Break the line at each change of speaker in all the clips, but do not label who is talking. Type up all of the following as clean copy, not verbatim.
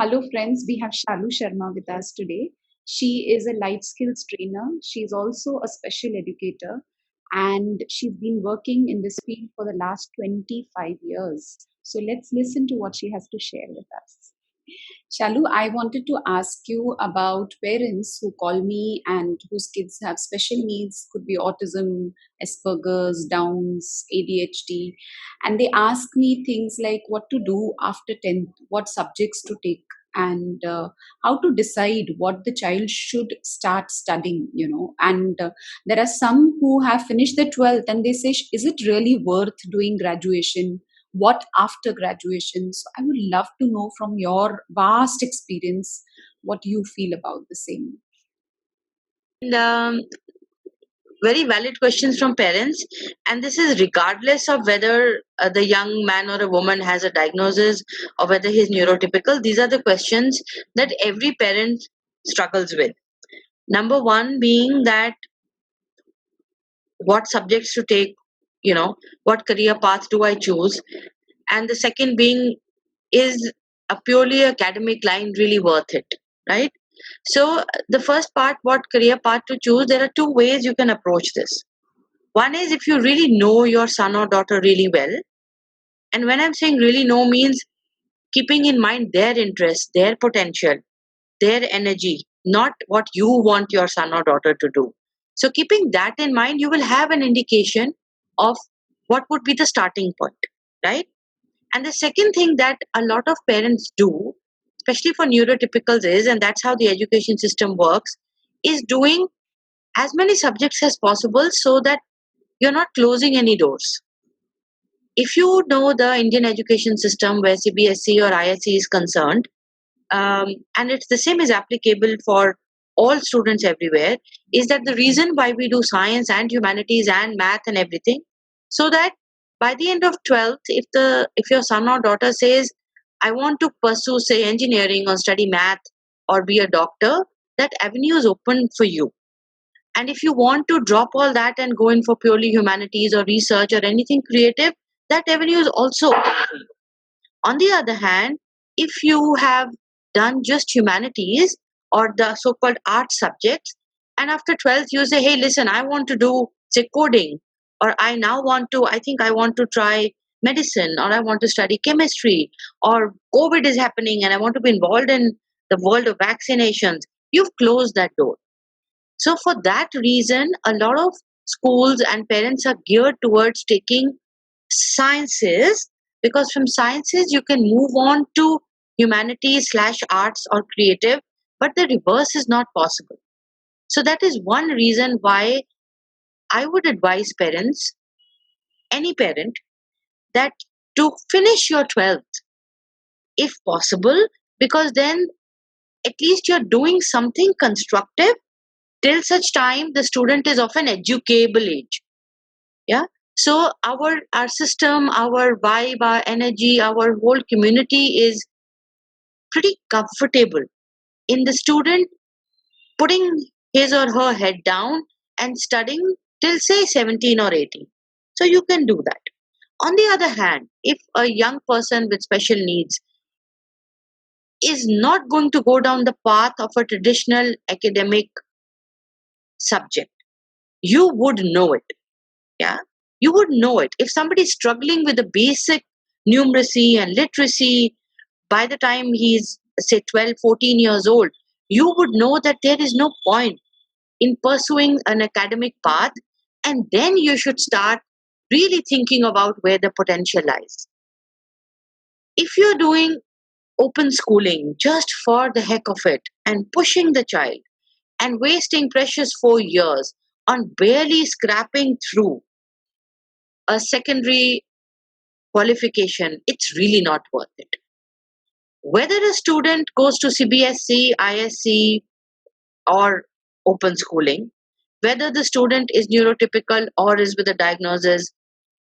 Hello, friends. We have Shalu Sharma with us today. She is a life skills trainer. She's also a special educator, and she's been working in this field for the last 25 years. So let's listen to what she has to share with us. Shalu, I wanted to ask you about parents who call me and whose kids have special needs, could be autism, Asperger's, Downs, ADHD, and they ask me things like what to do after 10th, what subjects to take, and how to decide what the child should start studying. And there are some who have finished the 12th and they say, is it really worth doing graduation? What after graduation? So I would love to know from your vast experience what you feel about the same.
And very valid questions from parents, and this is regardless of whether the young man or a woman has a diagnosis or whether he's neurotypical. These are the questions that every parent struggles with. Number one being that what subjects to take, what career path do I choose, and the second being, is a purely academic line really worth it, right? So the first part, what career path to choose, there are two ways you can approach this. One is if you really know your son or daughter really well. And when I'm saying really know means keeping in mind their interests, their potential, their energy, not what you want your son or daughter to do. So keeping that in mind, you will have an indication of what would be the starting point, right? And the second thing that a lot of parents do, especially for neurotypicals, is, and that's how the education system works, is doing as many subjects as possible so that you're not closing any doors. If you know the Indian education system where CBSE or ISE is concerned, and it's the same is applicable for all students everywhere, is that the reason why we do science and humanities and math and everything, so that by the end of 12th, if your son or daughter says, I want to pursue, say, engineering or study math or be a doctor, that avenue is open for you. And if you want to drop all that and go in for purely humanities or research or anything creative, that avenue is also open for you. On the other hand, if you have done just humanities or the so called art subjects, and after 12th you say, hey, listen, I want to do, say, coding, or I think I want to try medicine, or I want to study chemistry, or COVID is happening and I want to be involved in the world of vaccinations, you've closed that door. So, for that reason, a lot of schools and parents are geared towards taking sciences, because from sciences you can move on to humanities slash arts or creative, but the reverse is not possible. So, that is one reason why I would advise parents, any parent, that to finish your 12th if possible, because then at least you're doing something constructive till such time the student is of an educable age. Yeah. So our system, our vibe, our energy, our whole community is pretty comfortable in the student putting his or her head down and studying till, say, 17 or 18. So you can do that. On the other hand, if a young person with special needs is not going to go down the path of a traditional academic subject, you would know it. Yeah, you would know it. If somebody is struggling with the basic numeracy and literacy by the time he's, say, 12, 14 years old, you would know that there is no point in pursuing an academic path, and then you should start really thinking about where the potential lies. If you're doing open schooling just for the heck of it and pushing the child and wasting precious 4 years on barely scrapping through a secondary qualification, it's really not worth it. Whether a student goes to CBSE, ISC, or open schooling, whether the student is neurotypical or is with a diagnosis,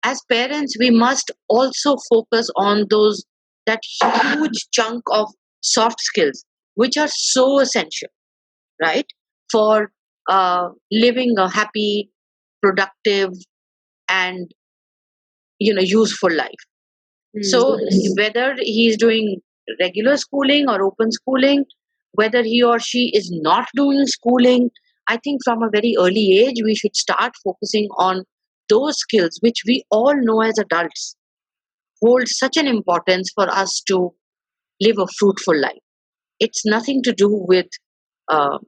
as parents, we must also focus on those, that huge chunk of soft skills, which are so essential, right, for living a happy, productive, and useful life. So whether he's doing regular schooling or open schooling, whether he or she is not doing schooling, I think from a very early age, we should start focusing on those skills which we all know as adults hold such an importance for us to live a fruitful life. It's nothing to do with uh,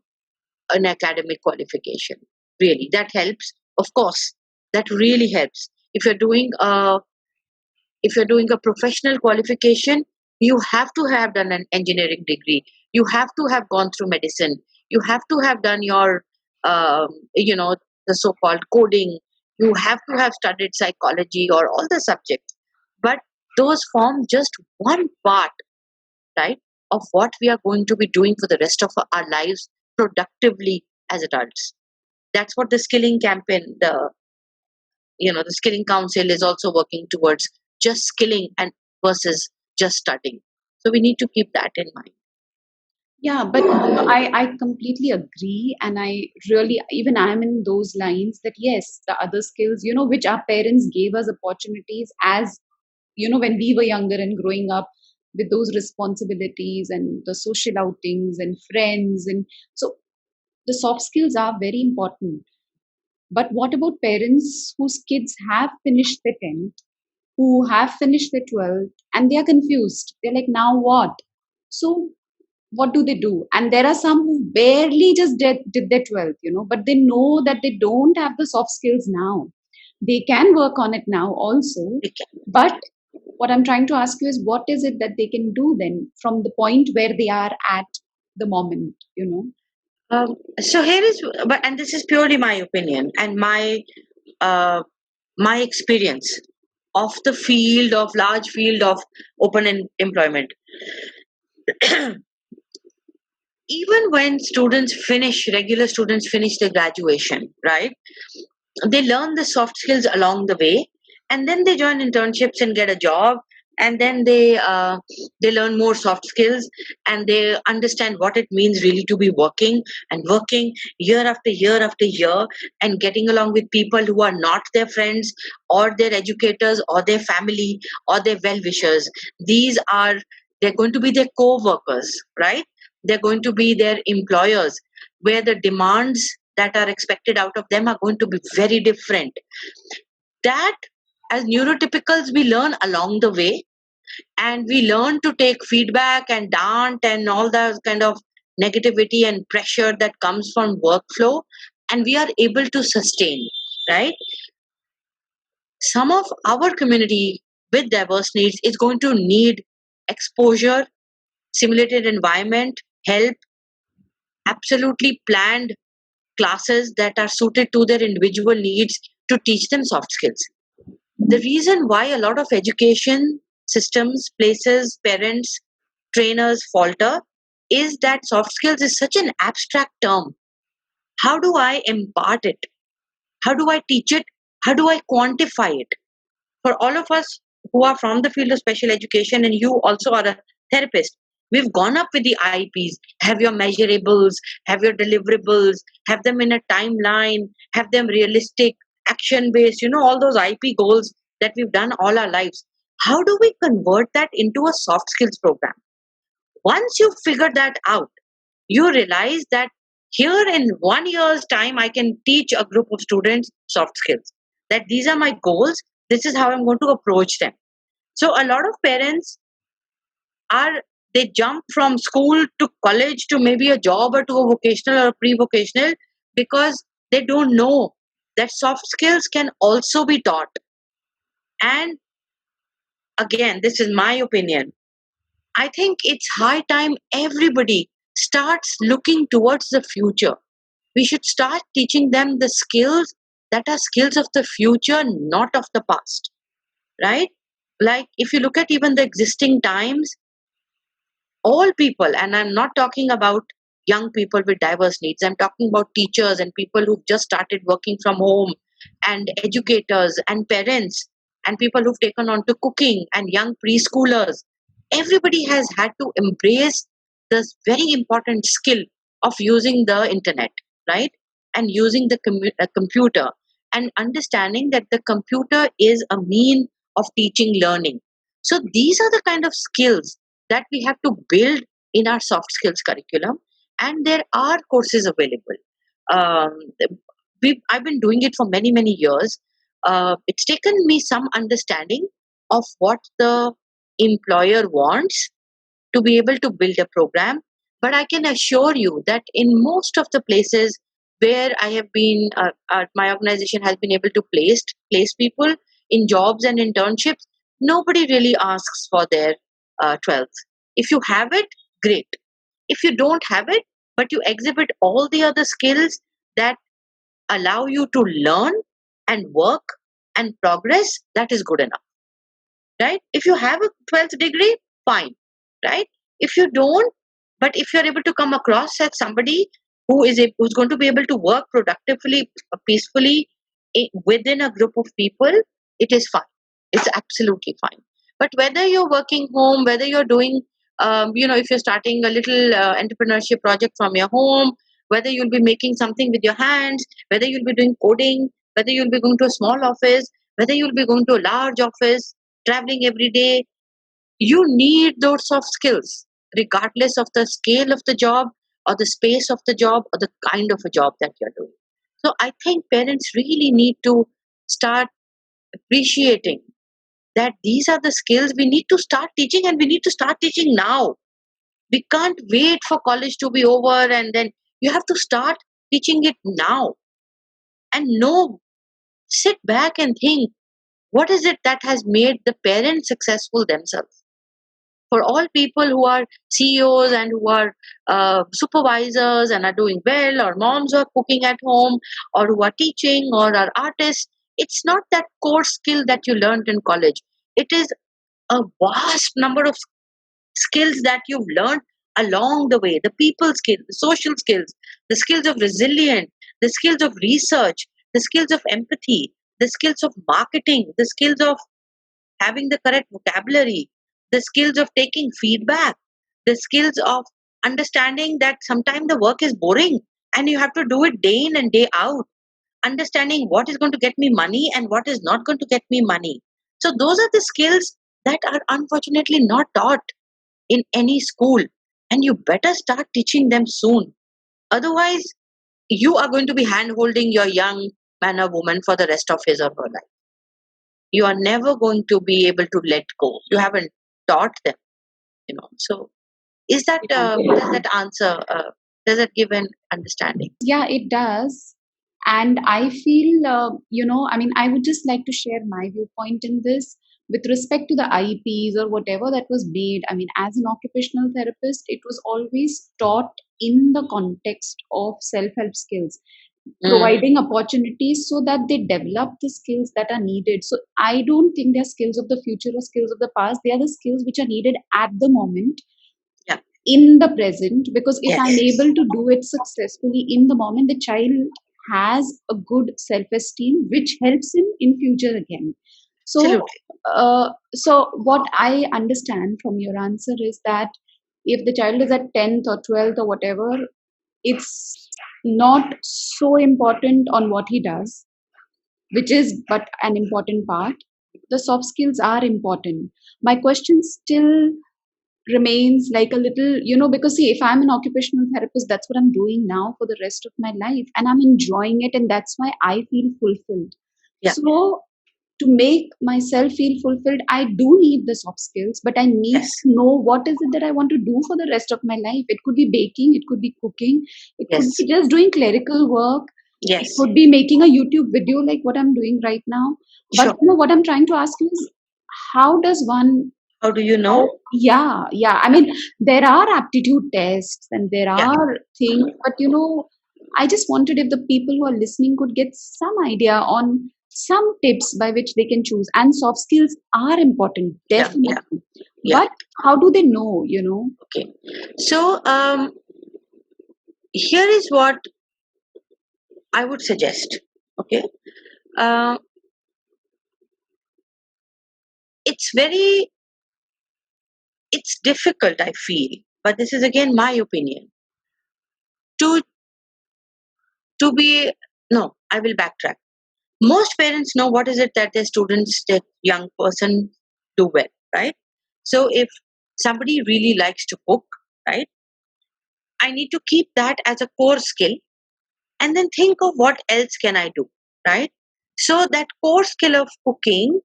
an academic qualification, really. That helps, of course, that really helps. If you're doing a if you're doing a professional qualification, you have to have done an engineering degree. You have to have gone through medicine. You have to have done your, you know, the so-called coding. You have to have studied psychology or all the subjects. But those form just one part, right, of what we are going to be doing for the rest of our lives productively as adults. That's what the skilling campaign, the skilling council is also working towards, just skilling and versus just studying. So we need to keep that in mind.
Yeah, but I completely agree. And I really, even I'm in those lines that yes, the other skills, which our parents gave us opportunities as, when we were younger and growing up with those responsibilities and the social outings and friends. And so the soft skills are very important. But what about parents whose kids have finished their 10th, who have finished their 12th, and they are confused? They're like, now what? So what do they do? And there are some who barely just did their 12th, but they know that they don't have the soft skills now. They can work on it now also.
We can.
But what I'm trying to ask you is, what is it that they can do then from the point where they are at the moment?
So here is, but and this is purely my opinion and uh, my experience of the field of large field of open employment. Even when regular students finish their graduation, right? They learn the soft skills along the way, and then they join internships and get a job, and then they learn more soft skills, and they understand what it means really to be working year after year after year, and getting along with people who are not their friends or their educators or their family or their well wishers. They're going to be their co-workers, right? They're going to be their employers, where the demands that are expected out of them are going to be very different. That, as neurotypicals, we learn along the way, and we learn to take feedback and dant and all that kind of negativity and pressure that comes from workflow, and we are able to sustain, right? Some of our community with diverse needs is going to need exposure, simulated environment, help, absolutely planned classes that are suited to their individual needs to teach them soft skills. The reason why a lot of education systems, places, parents, trainers falter is that soft skills is such an abstract term. How do I impart it? How do I teach it? How do I quantify it? For all of us who are from the field of special education, and you also are a therapist, we've gone up with the IEPs. Have your measurables, have your deliverables, have them in a timeline, have them realistic, action based, all those IP goals that we've done all our lives. How do we convert that into a soft skills program? Once you figure that out, you realize that here in 1 year's time, I can teach a group of students soft skills. That these are my goals, this is how I'm going to approach them. So a lot of parents are, they jump from school to college to maybe a job or to a vocational or a pre-vocational, because they don't know that soft skills can also be taught. And again, this is my opinion, I think it's high time everybody starts looking towards the future. We should start teaching them the skills that are skills of the future, not of the past, right? Like if you look at even the existing times, all people, and I'm not talking about young people with diverse needs, I'm talking about teachers and people who've just started working from home, and educators and parents, and people who've taken on to cooking, and young preschoolers. Everybody has had to embrace this very important skill of using the internet, right? And using the computer, and understanding that the computer is a mean of teaching learning. So these are the kind of skills that we have to build in our soft skills curriculum, and there are courses available. Um, I've been doing it for many years. It's taken me some understanding of what the employer wants to be able to build a program. But I can assure you that in most of the places where I have been, my organization has been able to place people in jobs and internships. Nobody really asks for their 12th. If you have it, great. If you don't have it, but you exhibit all the other skills that allow you to learn and work and progress, that is good enough, right? If you have a 12th degree, fine, right? If you don't, but if you're able to come across as somebody who's going to be able to work productively, peacefully, within a group of people, it is fine. It's absolutely fine. But whether you're working home, whether you're doing, if you're starting a little entrepreneurship project from your home, whether you'll be making something with your hands, whether you'll be doing coding, whether you'll be going to a small office, whether you'll be going to a large office, traveling every day, you need those soft skills, regardless of the scale of the job or the space of the job or the kind of a job that you're doing. So I think parents really need to start appreciating that these are the skills we need to start teaching, and we need to start teaching now. We can't wait for college to be over, and then you have to start teaching it now. And no, sit back and think, what is it that has made the parents successful themselves? For all people who are CEOs and who are supervisors and are doing well, or moms who are cooking at home, or who are teaching, or are artists, it's not that core skill that you learned in college. It is a vast number of skills that you've learned along the way: the people skills, the social skills, the skills of resilience, the skills of research, the skills of empathy, the skills of marketing, the skills of having the correct vocabulary, the skills of taking feedback, the skills of understanding that sometimes the work is boring and you have to do it day in and day out, understanding what is going to get me money and what is not going to get me money. So, those are the skills that are unfortunately not taught in any school, and you better start teaching them soon. Otherwise, you are going to be hand holding your young man or woman for the rest of his or her life. You are never going to be able to let go. You haven't taught them, So, is that does that answer? Does that give an understanding?
Yeah, it does. And I feel, I mean, I would just like to share my viewpoint in this with respect to the IEPs or whatever that was made. I mean, as an occupational therapist, it was always taught in the context of self help skills, providing opportunities so that they develop the skills that are needed. So I don't think they're skills of the future or skills of the past. They are the skills which are needed at the moment,
Yeah.
in the present, because if I'm
Yes.
able to do it successfully in the moment, the child has a good self-esteem which helps him in future again. So
Absolutely.
so what I understand from your answer is that if the child is at 10th or 12th or whatever, it's not so important on what he does, which is but an important part. The soft skills are important. My question still remains like a little, because see, if I'm an occupational therapist, that's what I'm doing now for the rest of my life, and I'm enjoying it, and that's why I feel fulfilled.
Yeah.
So, to make myself feel fulfilled, I do need the soft skills, but I need
Yes.
to know what is it that I want to do for the rest of my life. It could be baking, it could be cooking, it could
Yes.
be just doing clerical work, it
Yes.
could be making a YouTube video like what I'm doing right now. But
Sure.
what I'm trying to ask you is, how does one
How do you know?
yeah. I mean, there are aptitude tests and there
Yeah.
are things, but I just wanted if the people who are listening could get some idea on some tips by which they can choose. And soft skills are important,
Yeah.
definitely.
Yeah.
But how do they know,
Okay. So, here is what I would suggest. Okay. Uh, it's very, it's difficult, I feel, but this is again my opinion, to be, no, I will backtrack. Most parents know what is it that their students, their young person do well, right? So if somebody really likes to cook, right? I need to keep that as a core skill and then think of what else can I do, right? So that core skill of cooking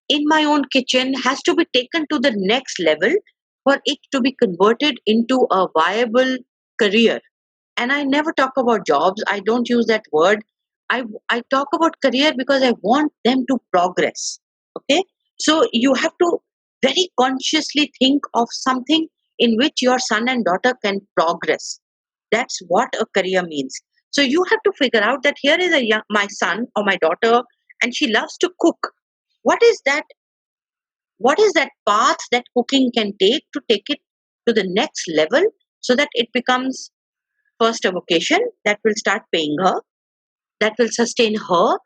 in my own kitchen has to be taken to the next level for it to be converted into a viable career. And I never talk about jobs. I don't use that word. I talk about career because I want them to progress. Okay. So you have to very consciously think of something in which your son and daughter can progress. That's what a career means. So you have to figure out that here is my son or my daughter, and she loves to cook. What is that? What is that path that cooking can take it to the next level so that it becomes first a vocation that will start paying her, that will sustain her,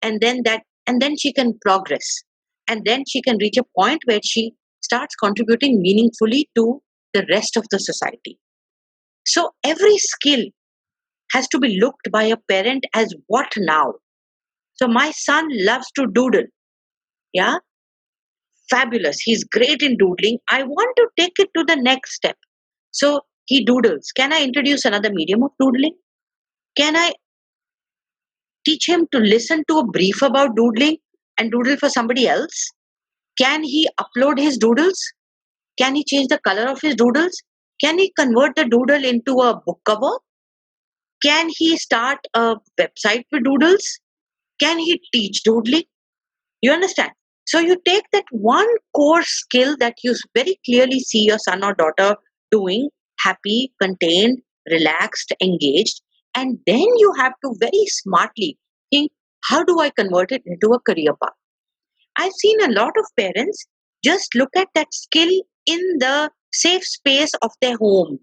and then she can progress, and then she can reach a point where she starts contributing meaningfully to the rest of the society. So every skill has to be looked by a parent as what now. So my son loves to doodle. Yeah, fabulous, he's great in doodling. I want to take it to the next step. So he doodles. Can I introduce another medium of doodling? Can I teach him to listen to a brief about doodling and doodle for somebody else? Can he upload his doodles? Can he change the color of his doodles? Can he convert the doodle into a book cover? Can he start a website with doodles? Can he teach doodling? You understand? So you take that one core skill that you very clearly see your son or daughter doing, happy, contained, relaxed, engaged, and then you have to very smartly think, how do I convert it into a career path? I've seen a lot of parents just look at that skill in the safe space of their home.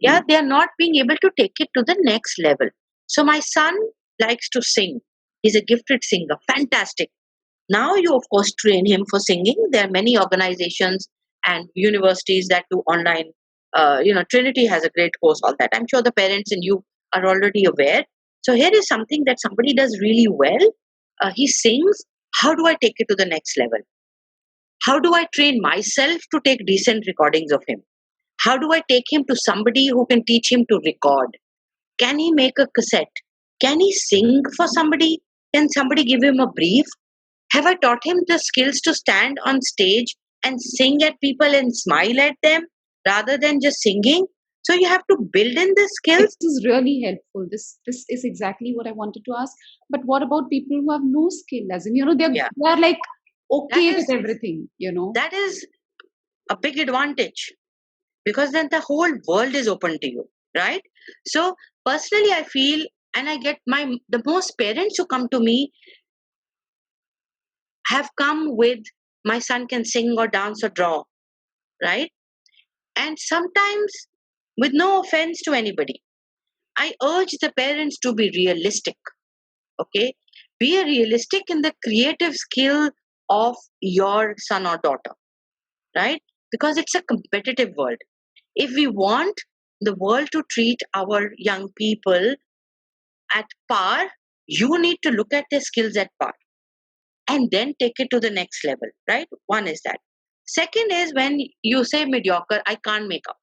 Yeah, they are not being able to take it to the next level. So my son likes to sing. He's a gifted singer, fantastic. Now you of course train him for singing. There are many organizations and universities that do online. Trinity has a great course on that. I'm sure the parents and you are already aware. So here is something that somebody does really well. He sings. How do I take it to the next level? How do I train myself to take decent recordings of him? How do I take him to somebody who can teach him to record? Can he make a cassette? Can he sing for somebody? Can somebody give him a brief? Have I taught him the skills to stand on stage and sing at people and smile at them rather than just singing? So you have to build in the skills.
This is really helpful. This is exactly what I wanted to ask. But what about people who have no skill? As in,
Yeah,
they're like
that
okay with
is
everything.
that is a big advantage because then the whole world is open to you, right? So personally, I feel, and I get the most parents who come to me have come with, my son can sing or dance or draw, right? And sometimes, with no offense to anybody, I urge the parents to be realistic. Okay, be a realistic in the creative skill of your son or daughter, right? Because it's a competitive world. If we want the world to treat our young people at par, you need to look at their skills at par and then take it to the next level, right? One is that. Second is when you say mediocre, I can't make out.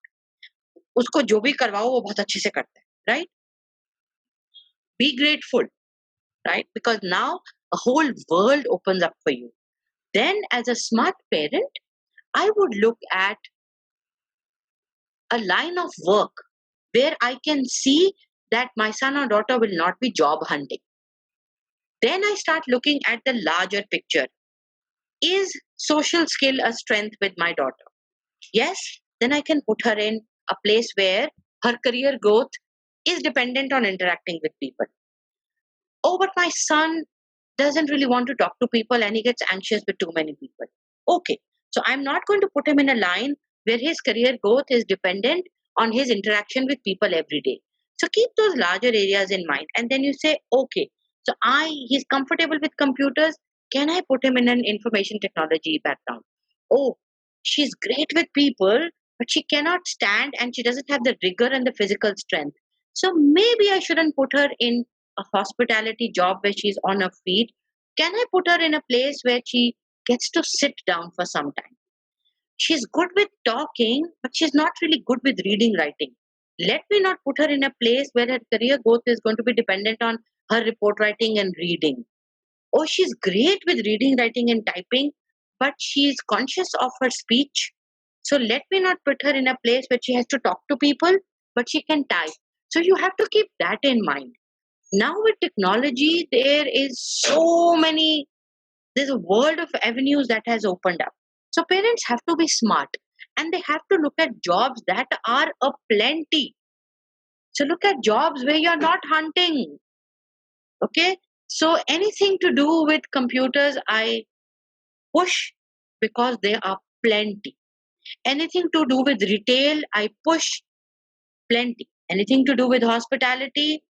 उसको जो भी करवाओ वो बहुत अच्छे से करता है, right? Be grateful, right? Because now a whole world opens up for you. Then, as a smart parent, I would look at a line of work where I can see that my son or daughter will not be job hunting. Then I start looking at the larger picture. Is social skill a strength with my daughter? Yes, then I can put her in a place where her career growth is dependent on interacting with people. Oh, but my son doesn't really want to talk to people and he gets anxious with too many people. Okay, so I'm not going to put him in a line where his career growth is dependent on his interaction with people every day. So keep those larger areas in mind, and then you say, okay, so he's comfortable with computers. Can I put him in an information technology background? Oh, she's great with people, but she cannot stand and she doesn't have the rigor and the physical strength. So maybe I shouldn't put her in a hospitality job where she's on her feet. Can I put her in a place where she gets to sit down for some time? She's good with talking, but she's not really good with reading, writing. Let me not put her in a place where her career growth is going to be dependent on her report writing and reading. Oh, she's great with reading, writing, and typing, but she's conscious of her speech. So let me not put her in a place where she has to talk to people, but she can type. So you have to keep that in mind. Now with technology, there's a world of avenues that has opened up. So parents have to be smart and they have to look at jobs that are a plenty. So look at jobs where you're not hunting. Okay. So anything to do with computers, I push because there are plenty. Anything to do with retail, I push plenty. Anything to do with hospitality,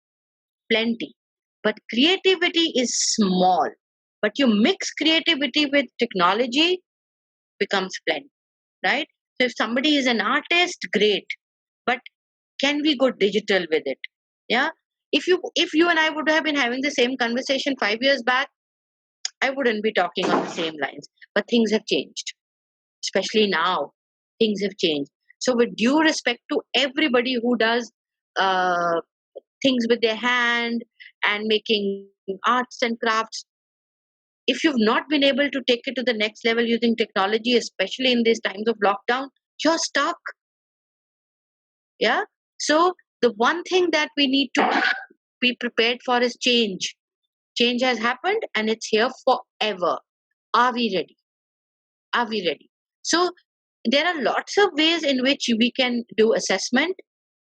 plenty. But creativity is small. But you mix creativity with technology, becomes plenty, right? So if somebody is an artist, great. But can we go digital with it? Yeah. If you and I would have been having the same conversation 5 years back, I wouldn't be talking on the same lines. But things have changed, especially now. Things have changed. So, with due respect to everybody who does uh, things with their hand and making arts and crafts, if you've not been able to take it to the next level using technology, especially in these times of lockdown, you're stuck. Yeah. So, the one thing that we need to be prepared for is change. Change has happened and it's here forever. Are we ready? Are we ready? So, there are lots of ways in which we can do assessment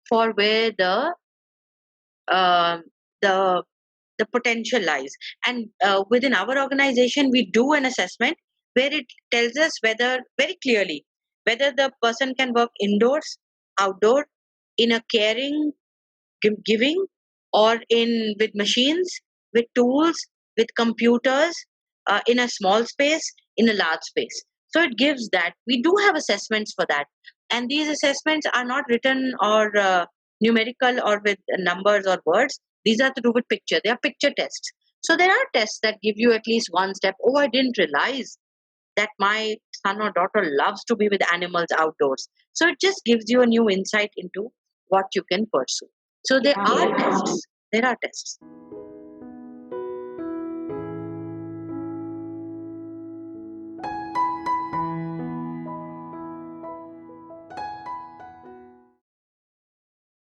for where um the the potential lies. And within our organization, we do an assessment where it tells us whether, very clearly, whether the person can work indoors, outdoor, in a caring, giving, or in with machines, with tools, with computers, in a small space, in a large space. So it gives that. We do have assessments for that. And these assessments are not written or numerical or with numbers or words. These are to do with picture. They are picture tests. So there are tests that give you at least one step. Oh, I didn't realize that my son or daughter loves to be with animals outdoors. So it just gives you a new insight into what you can pursue. So there
Yeah.
are tests. There are tests.